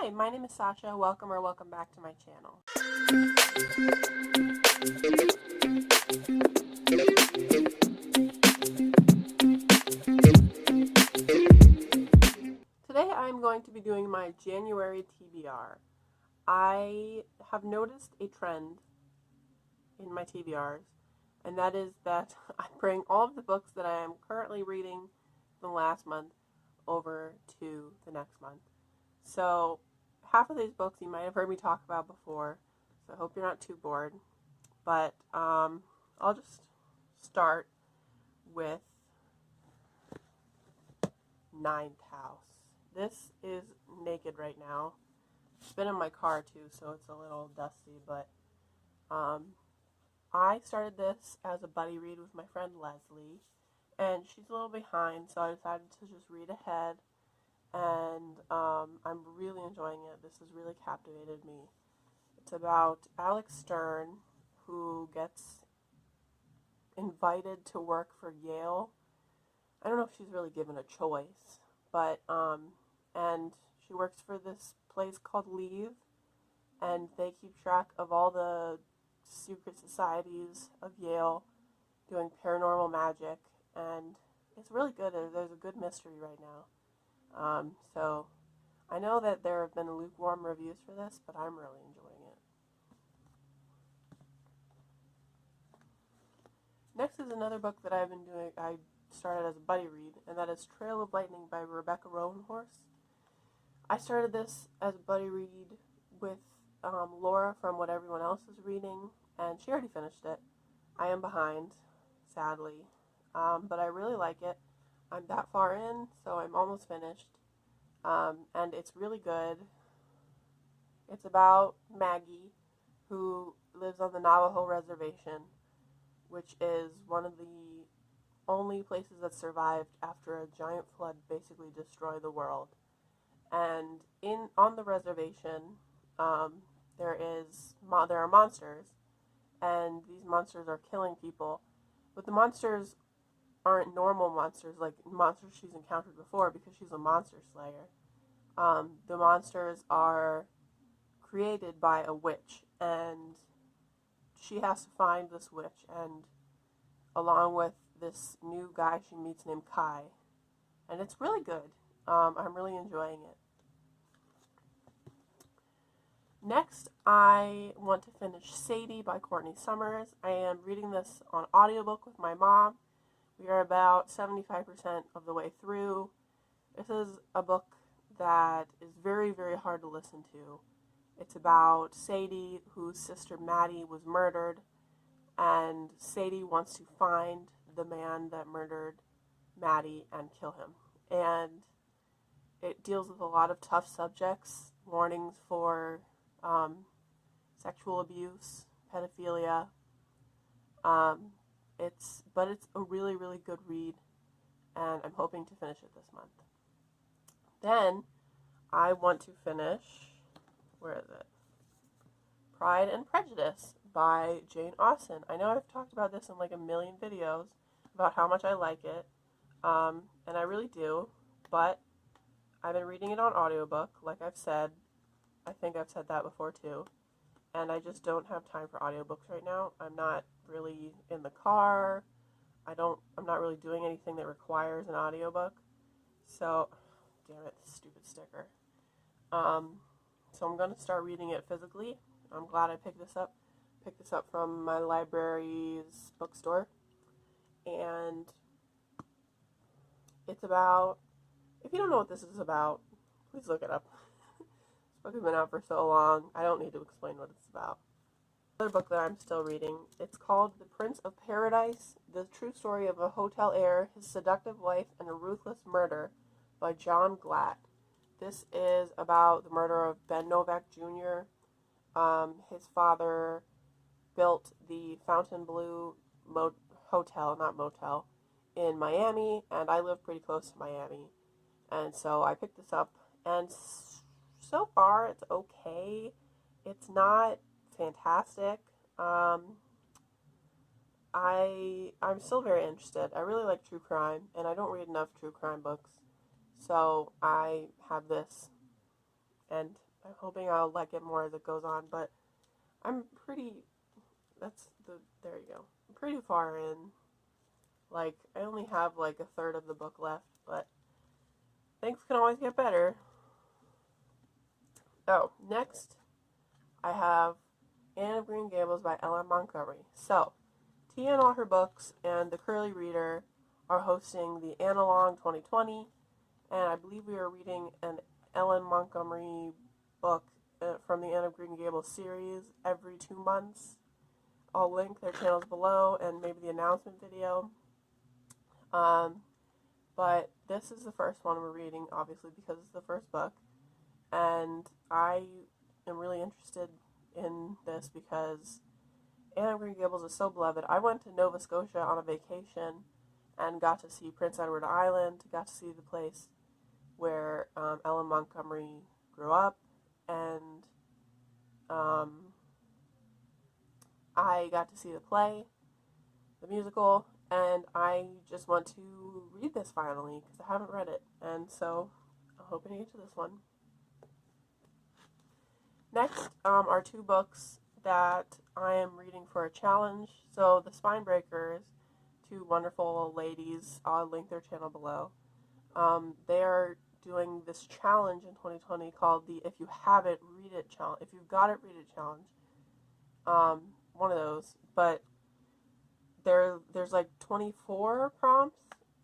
Hi, my name is Sasha. Welcome back to my channel. Today I'm going to be doing my January TBR. I have noticed a trend in my TBRs, and that is that I bring all of the books that I am currently reading the last month over to the next month. So half of these books you might have heard me talk about before, so I hope you're not too bored. But I'll just start with Ninth House. This is naked right now. It's been in my car too, so it's a little dusty, but I started this as a buddy read with my friend Leslie, and she's a little behind, so I decided to just read ahead, and I'm really enjoying it. This has really captivated me. It's about Alex Stern, who gets invited to work for Yale. I don't know if she's really given a choice, but and she works for this place called Leave, and they keep track of all the secret societies of Yale doing paranormal magic, and it's really good. There's a good mystery right now. So I know that there have been lukewarm reviews for this, but I'm really enjoying it. Next is another book that I've been doing. I started as a buddy read, and that is Trail of Lightning by Rebecca Roanhorse. I started this as a buddy read with Laura from What Everyone Else is Reading, and she already finished it. I am behind, sadly, but I really like it. I'm that far in, so I'm almost finished, and it's really good. It's about Maggie, who lives on the Navajo Reservation, which is one of the only places that survived after a giant flood basically destroyed the world. And on the reservation, there are monsters, and these monsters are killing people. But the monsters aren't normal monsters like monsters she's encountered before, because she's a monster slayer. The monsters are created by a witch, and she has to find this witch, and along with this new guy she meets named Kai, and it's really good. I'm really enjoying it. Next, I want to finish Sadie by Courtney Summers. I am reading this on audiobook with my mom. We are about 75% of the way through. This is a book that is very, very hard to listen to. It's about Sadie, whose sister Maddie was murdered, and Sadie wants to find the man that murdered Maddie and kill him. And it deals with a lot of tough subjects, warnings for sexual abuse, pedophilia. It's a really, really good read, and I'm hoping to finish it this month. Then I want to finish, where is it? Pride and Prejudice by Jane Austen. I know I've talked about this in like a million videos about how much I like it, and I really do, but I've been reading it on audiobook, like I've said. I think I've said that before too, and I just don't have time for audiobooks right now. I'm not really in the car. I'm not really doing anything that requires an audiobook. So, damn it, this stupid sticker. So I'm going to start reading it physically. I'm glad I picked this up. Picked this up from my library's bookstore. And it's about, if you don't know what this is about, please look it up. This book has been out for so long, I don't need to explain what it's about. Another book that I'm still reading, it's called The Prince of Paradise, The True Story of a Hotel Heir, His Seductive Wife, and a Ruthless Murder by John Glatt. This is about the murder of Ben Novak Jr. His father built the Fontainebleau hotel, not motel, in Miami, and I live pretty close to Miami. And so I picked this up, and so far it's okay. It's not fantastic. I'm still very interested. I really like true crime, and I don't read enough true crime books, so I have this and I'm hoping I'll like it more as it goes on, but I'm pretty, there you go. I'm pretty far in. Like, I only have like a third of the book left, but things can always get better. Oh, next I have Anne of Green Gables by Ellen Montgomery. So, Tia and all her books and the Curly Reader are hosting the Analog 2020, and I believe we are reading an Ellen Montgomery book from the Anne of Green Gables series every 2 months. I'll link their channels below and maybe the announcement video. But this is the first one we're reading, obviously, because it's the first book. And I am really interested in this because Anne of Green Gables is so beloved. I went to Nova Scotia on a vacation and got to see Prince Edward Island, got to see the place where Ellen Montgomery grew up, and I got to see the play, the musical, and I just want to read this finally because I haven't read it, and so I'm hoping to get to this one. Next are 2 books that I am reading for a challenge. So the Spine Breakers, 2 wonderful ladies, I'll link their channel below. They are doing this challenge in 2020 called the If You Have It, Read It challenge. If You've Got It, Read It challenge. One of those. But there's like 24 prompts,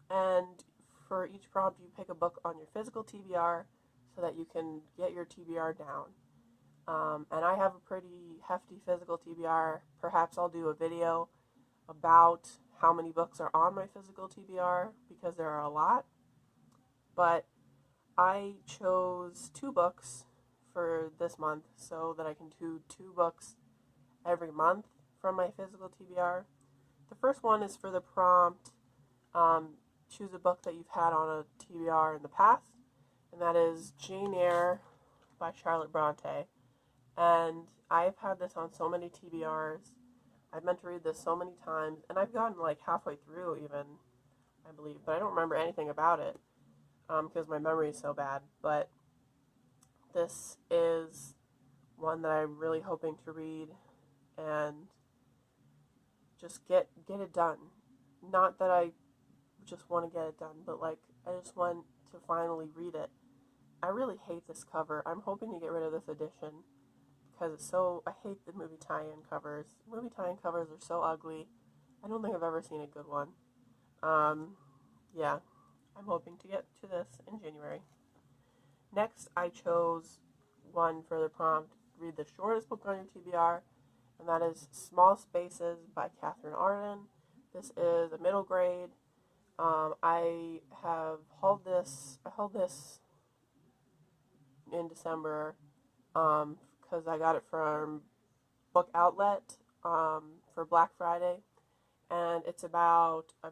and for each prompt you pick a book on your physical TBR so that you can get your TBR down. And I have a pretty hefty physical TBR. Perhaps I'll do a video about how many books are on my physical TBR because there are a lot. But I chose 2 books for this month so that I can do 2 books every month from my physical TBR. The first one is for the prompt, choose a book that you've had on a TBR in the past, and that is Jane Eyre by Charlotte Bronte. And I've had this on so many TBRs. I've meant to read this so many times, and I've gotten like halfway through even, I believe, but I don't remember anything about it because my memory is so bad. But this is one that I'm really hoping to read and just get it done. Not that I just want to get it done, but like I just want to finally read it. I really hate this cover. I'm hoping to get rid of this edition because it's so, I hate the movie tie-in covers. Movie tie-in covers are so ugly. I don't think I've ever seen a good one. Yeah, I'm hoping to get to this in January. Next, I chose one for the prompt, read the shortest book on your TBR, and that is Small Spaces by Catherine Arden. This is a middle grade. I held this in December because I got it from Book Outlet for Black Friday, and it's about, I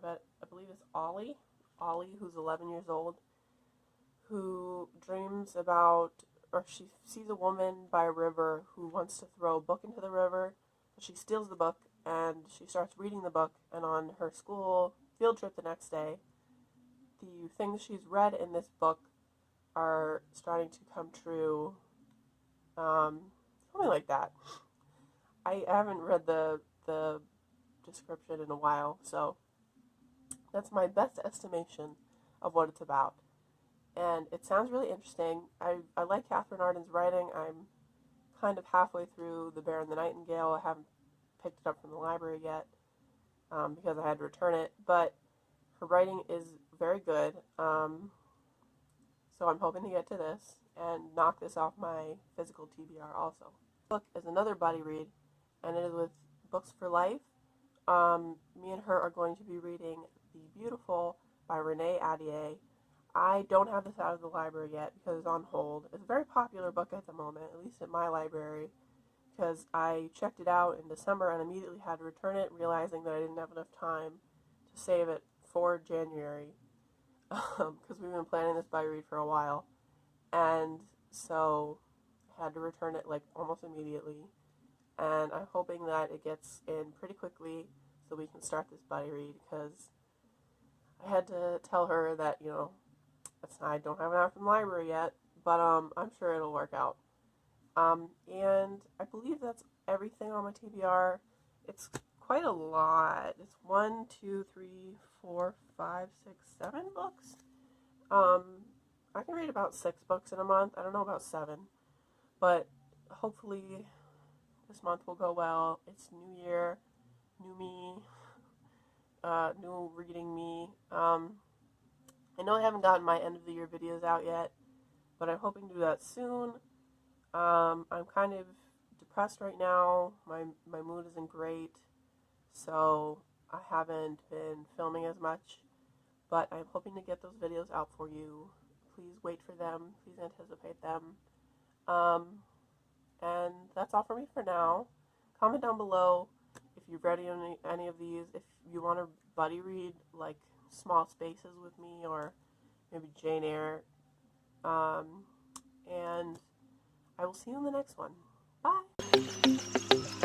believe it's Ollie, who's 11 years old, who dreams about, or she sees a woman by a river who wants to throw a book into the river, but she steals the book, and she starts reading the book, and on her school field trip the next day, the things she's read in this book are starting to come true, something like that. I haven't read the description in a while, so that's my best estimation of what it's about. And it sounds really interesting. I like Catherine Arden's writing. I'm kind of halfway through The Bear and the Nightingale. I haven't picked it up from the library yet because I had to return it, but her writing is very good. So I'm hoping to get to this and knock this off my physical TBR also. This book is another buddy read, and it is with Books for Life. Me and her are going to be reading The Beautiful by Renee Ahdieh. I don't have this out of the library yet because it's on hold. It's a very popular book at the moment, at least at my library, because I checked it out in December and immediately had to return it, realizing that I didn't have enough time to save it for January, because we've been planning this buddy read for a while, and so I had to return it like almost immediately, and I'm hoping that it gets in pretty quickly so we can start this buddy read, because I had to tell her that, I don't have it out from the library yet, but I'm sure it'll work out. And I believe that's everything on my TBR. It's quite a lot. It's 1, 2, 3, 4, 5, 6, 7 books. I can read about 6 books in a month. I don't know about 7, but hopefully this month will go well. It's New Year, new me, new reading me. I know I haven't gotten my end of the year videos out yet, but I'm hoping to do that soon. I'm kind of depressed right now. My mood isn't great, so I haven't been filming as much, but I'm hoping to get those videos out for you. Please wait for them. Please anticipate them. And that's all for me for now. Comment down below if you've read any of these. If you want to buddy read, like Small Spaces with me, or maybe Jane Eyre. And I will see you in the next one. Bye!